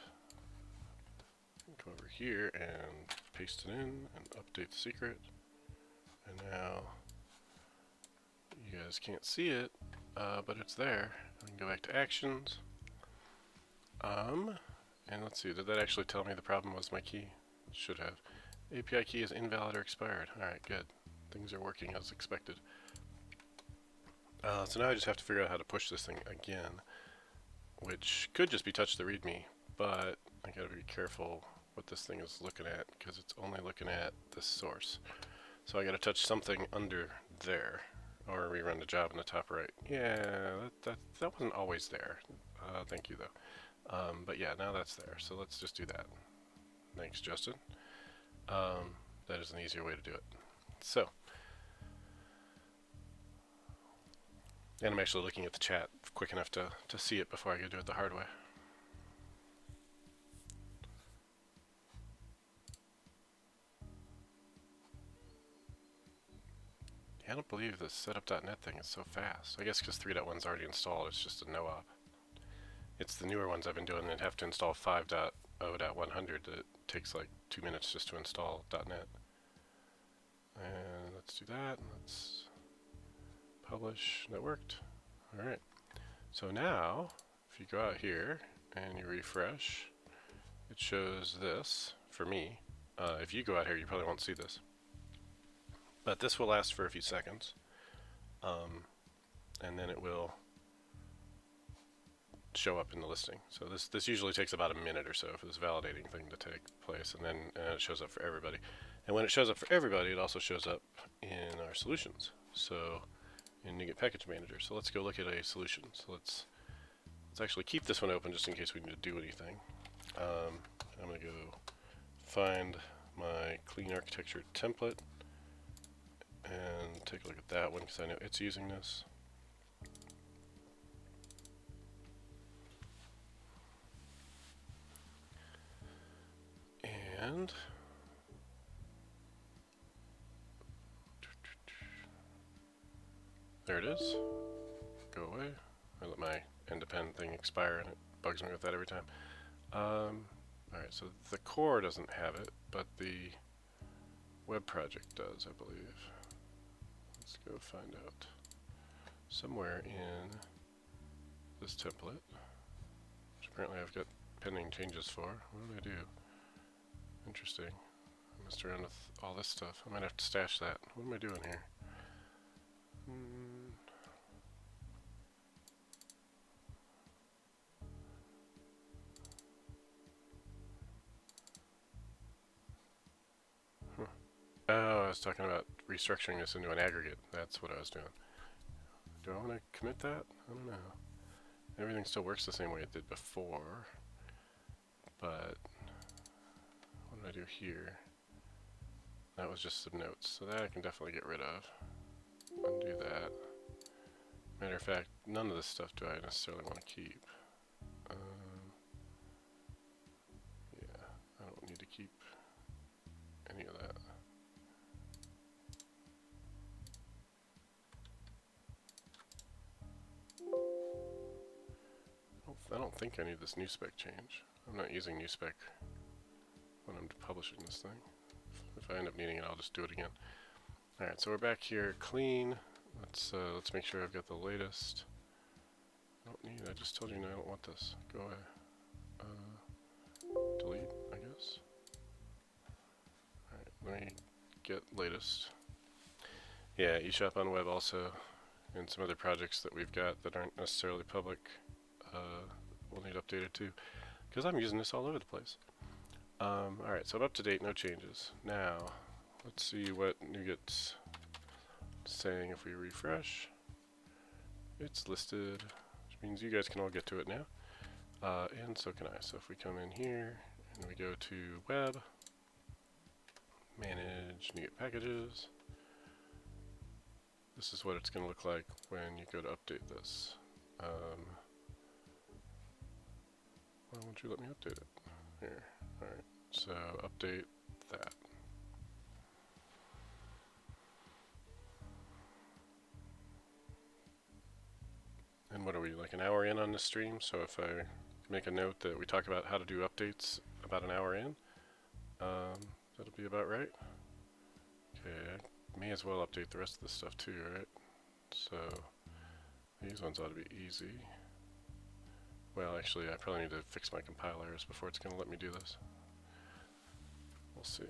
go over here and paste it in and update the secret. And now you guys can't see it, but it's there. I can go back to actions. And let's see, did that actually tell me the problem was my key? It should have. API key is invalid or expired. Alright, good. Things are working as expected. So now I just have to figure out how to push this thing again, which could just be touch the README, but I gotta be careful what this thing is looking at, because it's only looking at this source. So I gotta touch something under there, or rerun the job in the top right. Yeah, that wasn't always there. Thank you though. But yeah, now that's there, so let's just do that. Thanks, Justin. That is an easier way to do it. So, and I'm actually looking at the chat quick enough to see it before I go do it the hard way. Yeah, I don't believe the setup.net thing is so fast. I guess because 3.1 is already installed, it's just a no-op. It's the newer ones I've been doing that have to install 5.0.100 that takes like 2 minutes just to install .net. And let's do that. Let's publish. That worked. Alright. So now, if you go out here and you refresh, it shows this for me. If you go out here, you probably won't see this. But this will last for a few seconds. And then it will show up in the listing. So this usually takes about a minute or so for this validating thing to take place, and then it shows up for everybody. And when it shows up for everybody, it also shows up in our solutions. So in NuGet Package Manager. So let's go look at a solution. So let's actually keep this one open just in case we need to do anything. I'm going to go find my clean architecture template and take a look at that one because I know it's using this. And there it is. Go away. I let my end-depend thing expire and it bugs me with that every time. Alright, so the core doesn't have it, but the web project does, I believe. Let's go find out. Somewhere in this template, which apparently I've got pending changes for. What do? Interesting. I messed around with all this stuff. I might have to stash that. What am I doing here? Oh, I was talking about restructuring this into an aggregate. That's what I was doing. Do I want to commit that? I don't know. Everything still works the same way it did before. But what did I do here? That was just some notes. So that I can definitely get rid of. Undo that. Matter of fact, none of this stuff do I necessarily want to keep. Yeah, I don't need to keep any of that. think I need this new spec change. I'm not using new spec when I'm publishing this thing. If I end up needing it, I'll just do it again. Alright, so we're back here clean. Let's make sure I've got the latest. I don't need, I just told you no, I don't want this. Go away. Delete, I guess. Alright, let me get latest. Yeah, eShop on web also, and some other projects that we've got that aren't necessarily public will need updated too, because I'm using this all over the place. Alright, so I'm up to date, no changes. Now, let's see what NuGet's saying if we refresh. It's listed, which means you guys can all get to it now. And so can I. So if we come in here and we go to web, manage NuGet packages, this is what it's going to look like when you go to update this. Why won't you let me update it? Here. Alright, so update that. And what are we, like an hour in on this stream? So if I make a note that we talk about how to do updates about an hour in, that'll be about right. Okay, I may as well update the rest of this stuff too, right? So these ones ought to be easy. Well, actually, I probably need to fix my compilers before it's going to let me do this. We'll see.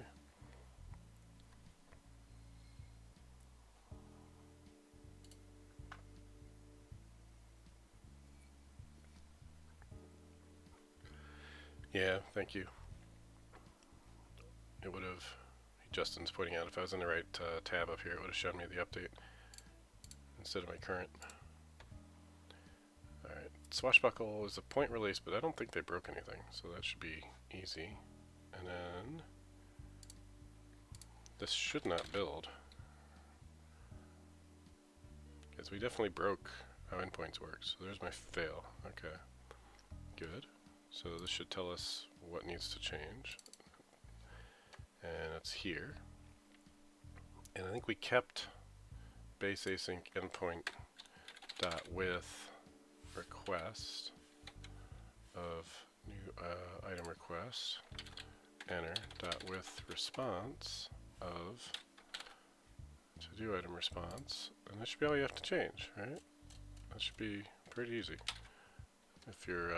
Yeah, thank you. It would have, Justin's pointing out, if I was in the right tab up here, it would have shown me the update instead of my current. Alright, Swashbuckle is a point release, but I don't think they broke anything, so that should be easy. And then, this should not build, because we definitely broke how endpoints work, so there's my fail. Okay, good. So this should tell us what needs to change. And it's here. And I think we kept base async endpoint dot with request of new item request enter dot with response of to do item response, and that should be all you have to change, right? That should be pretty easy if you're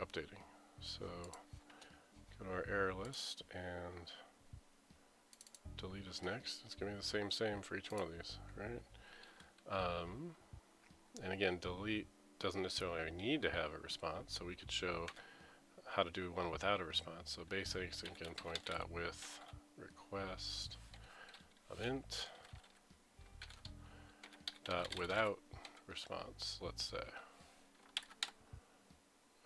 updating. So go to our error list and delete is next. It's going to be the same for each one of these, right? And again, delete doesn't necessarily need to have a response, so we could show how to do one without a response. So base async endpoint dot with request of int dot without response, let's say.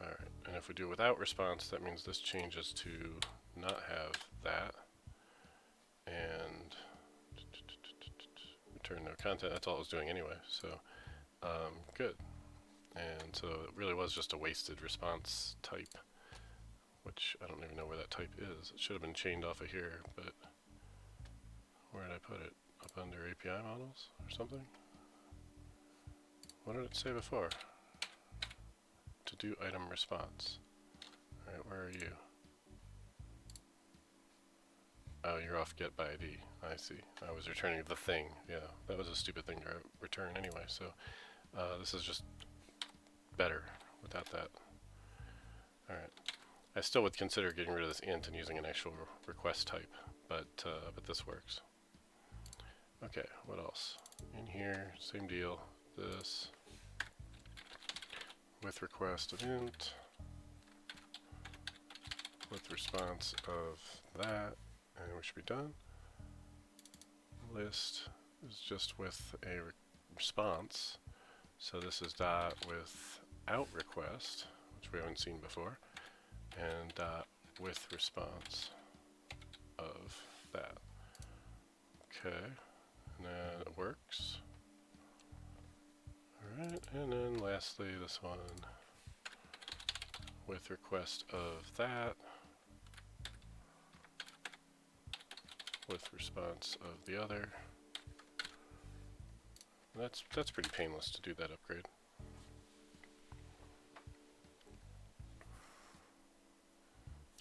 Alright, and if we do without response, that means this changes to not have that. And return no content, that's all it was doing anyway, so good. And so it really was just a wasted response type, which I don't even know where that type is. It should have been chained off of here, but where did I put it? Up under API models or something? What did it say before? To do item response. Alright, where are you? Oh, you're off get by ID. I see. I was returning the thing. Yeah, that was a stupid thing to return anyway, so this is just better without that. Alright. I still would consider getting rid of this int and using an actual request type, but this works. Okay, what else? In here, same deal. This with request of int, with response of that, and we should be done. List is just with a response, so this is dot without request, which we haven't seen before, and dot with response of that. Okay, and then it works. Alright, and then lastly this one with request of that, with response of the other. That's pretty painless to do that upgrade.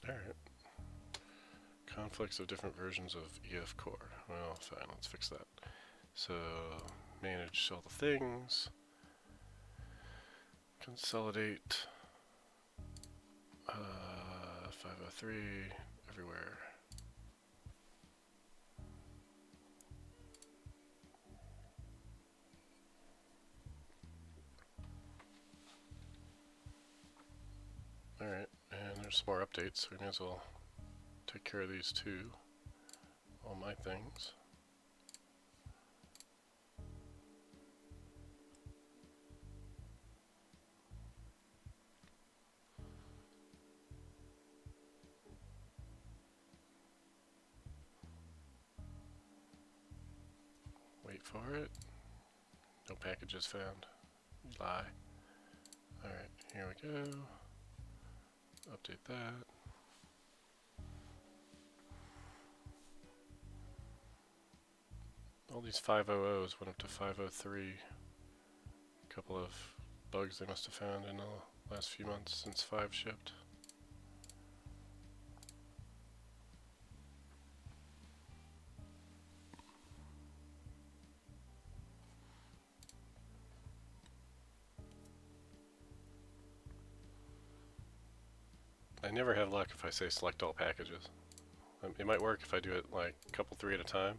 Alright. Conflicts of different versions of EF core. Well, fine, let's fix that. So, manage all the things. Consolidate. 503 everywhere. Alright, and there's some more updates, so we may as well take care of these too. All my things. Wait for it. No packages found. Lie. Alright, here we go. Update that. All these 500s went up to 503. A couple of bugs they must have found in the last few months since 5 shipped. I never have luck if I say select all packages. It might work if I do it like a couple, 3 at a time,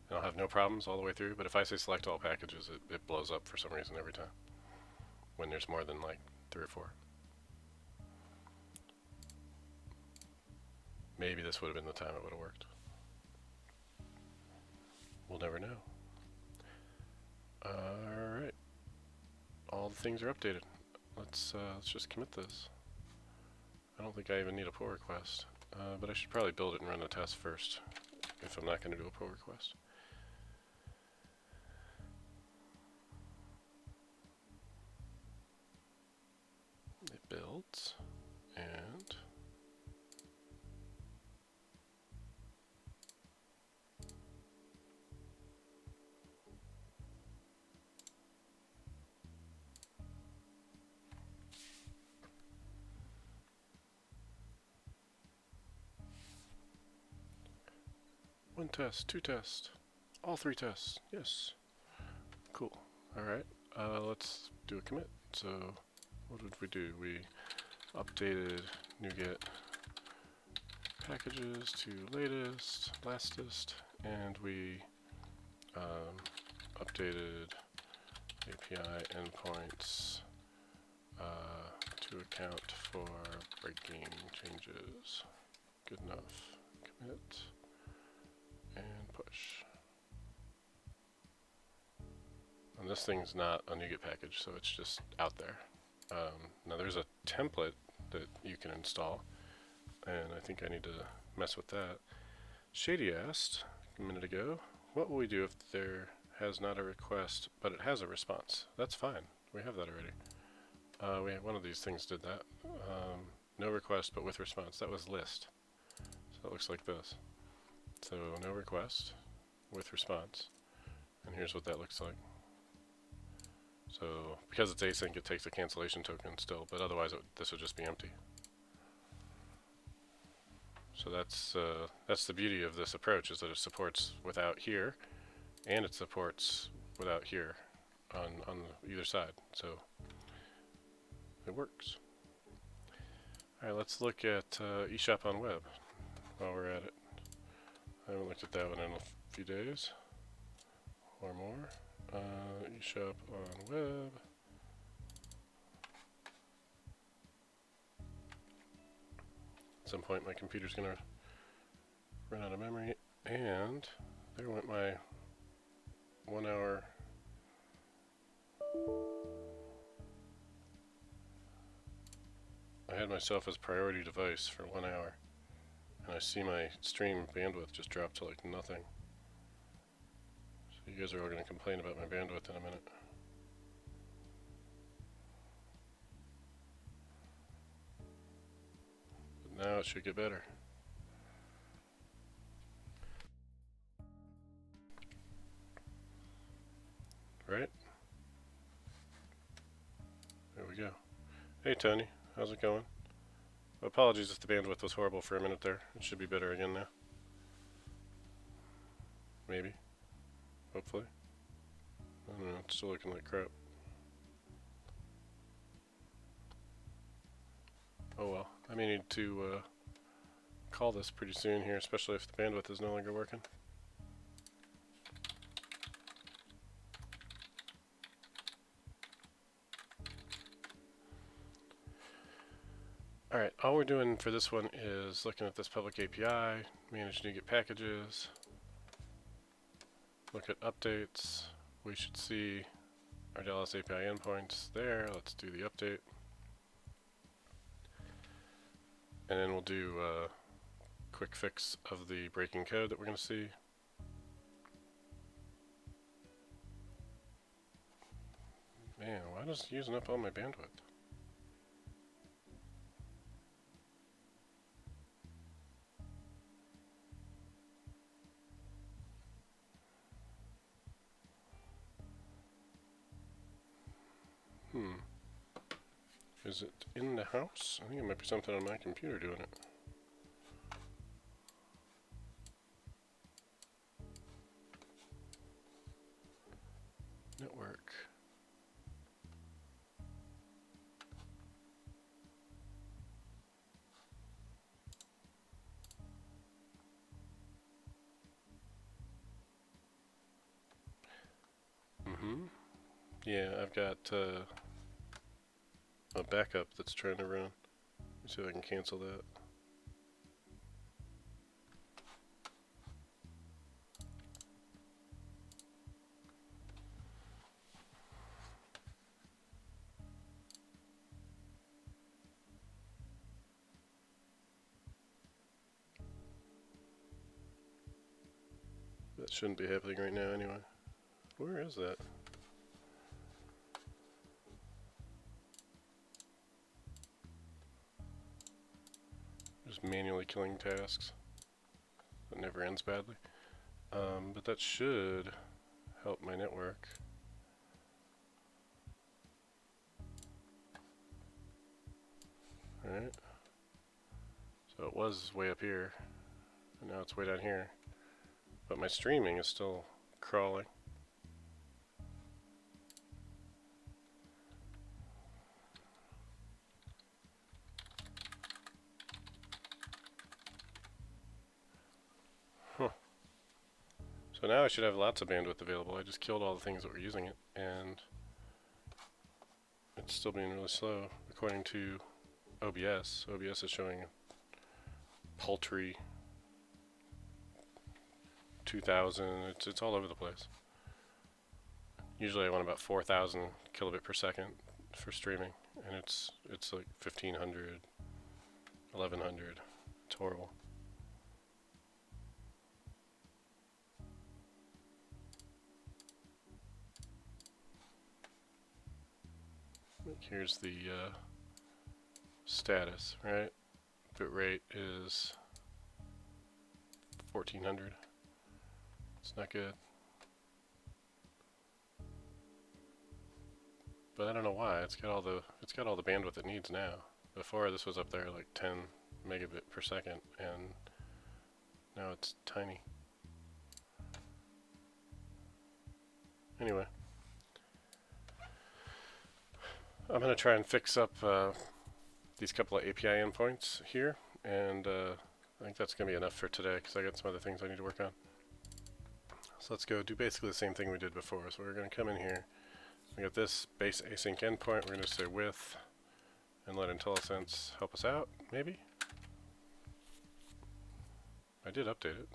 and I'll have no problems all the way through, but if I say select all packages, it blows up for some reason every time, when there's more than like 3 or 4. Maybe this would have been the time it would have worked. We'll never know. Alright. All the things are updated. Let's just commit this. I don't think I even need a pull request, but I should probably build it and run the test first if I'm not going to do a pull request. It builds, and one test, 2 tests, all 3 tests, yes. Cool. Alright, let's do a commit. So, what did we do? We updated NuGet packages to latest, lastest, and we updated API endpoints to account for breaking changes. Good enough. Commit and push. And this thing's not a NuGet package, so it's just out there. Now there's a template that you can install, and I think I need to mess with that. Shady asked a minute ago, what will we do if there has not a request, but it has a response? That's fine. We have that already. We had one of these things did that. No request, but with response. That was list. So it looks like this. So no request with response. And here's what that looks like. So because it's async, it takes a cancellation token still, but otherwise this would just be empty. So that's the beauty of this approach, is that it supports without here, and it supports without here on either side. So it works. All right, let's look at eShop on web while we're at it. I haven't looked at that one in a few days or more. eShop on web. At some point my computer's gonna run out of memory, and there went my 1 hour. I had myself as priority device for 1 hour, and I see my stream bandwidth just drop to like nothing. So you guys are all going to complain about my bandwidth in a minute. But now it should get better. Right? There we go. Hey Tony, how's it going? Apologies if the bandwidth was horrible for a minute there. It should be better again now. Maybe. Hopefully. I don't know, it's still looking like crap. Oh well. I may need to call this pretty soon here, especially if the bandwidth is no longer working. Alright, all we're doing for this one is looking at this public API, manage NuGet packages, look at updates. We should see Ardalis API endpoints there. Let's do the update. And then we'll do a quick fix of the breaking code that we're going to see. Man, why is it using up all my bandwidth? Is it in the house? I think it might be something on my computer doing it. Network. Yeah, I've got a backup that's trying to run. Let me see if I can cancel that. That shouldn't be happening right now anyway. Where is that? Just manually killing tasks. That never ends badly. But that should help my network. Alright. So it was way up here, and now it's way down here. But my streaming is still crawling. So now I should have lots of bandwidth available. I just killed all the things that were using it, and it's still being really slow according to OBS. OBS is showing a paltry 2000. It's all over the place. Usually I want about 4,000 kilobit per second for streaming, and it's like 1,500, 1,100. It's horrible. Here's the status, right? Bit rate is 1,400. It's not good. But I don't know why. It's got all the bandwidth it needs now. Before this was up there like 10 megabit per second, and now it's tiny. Anyway. I'm going to try and fix up these couple of API endpoints here, and I think that's going to be enough for today because I got some other things I need to work on. So let's go do basically the same thing we did before. So we're going to come in here. We got this base async endpoint. We're going to say with and let IntelliSense help us out, maybe? I did update it.